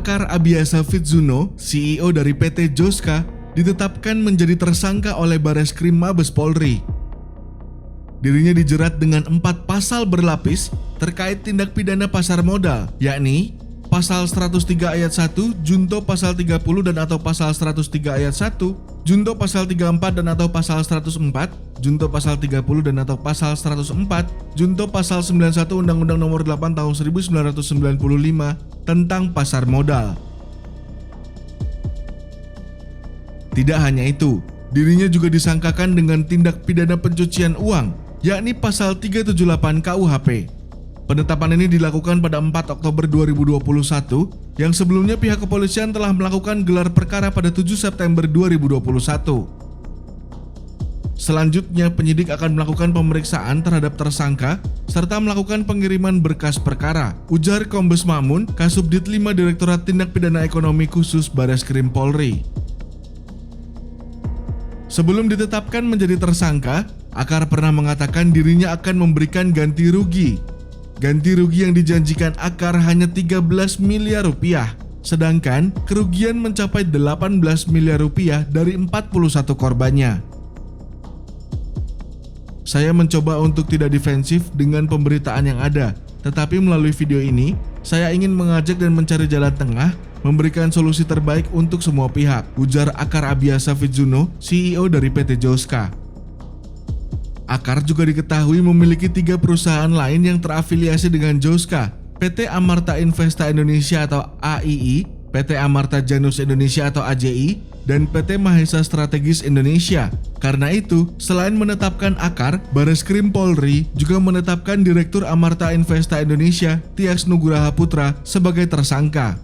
Akar Abiasa Fitzuno, CEO dari PT Joska, ditetapkan menjadi tersangka oleh Bareskrim Mabes Polri. Dirinya dijerat dengan 4 pasal berlapis terkait tindak pidana pasar modal, yakni Pasal 103 ayat 1, Junto Pasal 30 dan atau Pasal 103 ayat 1, Junto Pasal 34 dan atau Pasal 104, Junto Pasal 30 dan atau Pasal 104, Junto Pasal 91 Undang-Undang Nomor 8 Tahun 1995 tentang pasar modal. Tidak hanya itu, dirinya juga disangkakan dengan tindak pidana pencucian uang, yakni Pasal 378 KUHP. Penetapan ini dilakukan pada 4 Oktober 2021, yang sebelumnya pihak kepolisian telah melakukan gelar perkara pada 7 September 2021. Selanjutnya, penyidik akan melakukan pemeriksaan terhadap tersangka serta melakukan pengiriman berkas perkara, ujar Kombes Mamun, Kasubdit 5 Direktorat Tindak Pidana Ekonomi Khusus Bareskrim Polri. Sebelum ditetapkan menjadi tersangka, Akar pernah mengatakan dirinya akan memberikan ganti rugi. Ganti rugi yang dijanjikan Akar hanya 13 miliar rupiah, sedangkan kerugian mencapai 18 miliar rupiah dari 41 korbannya. Saya mencoba untuk tidak defensif dengan pemberitaan yang ada, tetapi melalui video ini, saya ingin mengajak dan mencari jalan tengah, memberikan solusi terbaik untuk semua pihak, ujar Akar Abiasa Fitzuno, CEO dari PT Joska. Akar juga diketahui memiliki 3 perusahaan lain yang terafiliasi dengan Joska, PT Amarta Investa Indonesia atau AII, PT Amarta Janus Indonesia atau AJI, dan PT Mahesa Strategis Indonesia. Karena itu, selain menetapkan Akar, Bareskrim Polri juga menetapkan Direktur Amarta Investa Indonesia, Tias Nugraha Putra, sebagai tersangka.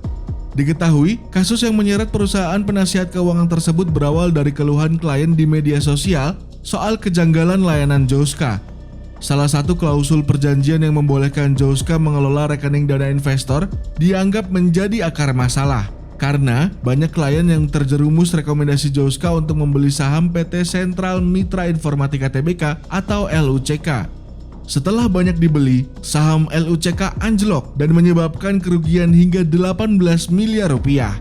Diketahui, kasus yang menyeret perusahaan penasihat keuangan tersebut berawal dari keluhan klien di media sosial soal kejanggalan layanan Joska. Salah satu klausul perjanjian yang membolehkan Joska mengelola rekening dana investor dianggap menjadi akar masalah karena banyak klien yang terjerumus rekomendasi Joska untuk membeli saham PT Sentral Mitra Informatika Tbk atau LUCK. Setelah banyak dibeli, saham LUCK anjlok dan menyebabkan kerugian hingga 18 miliar rupiah.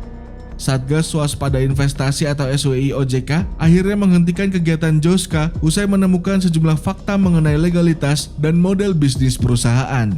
Satgas Waspada Investasi atau SWI OJK akhirnya menghentikan kegiatan Joska usai menemukan sejumlah fakta mengenai legalitas dan model bisnis perusahaan.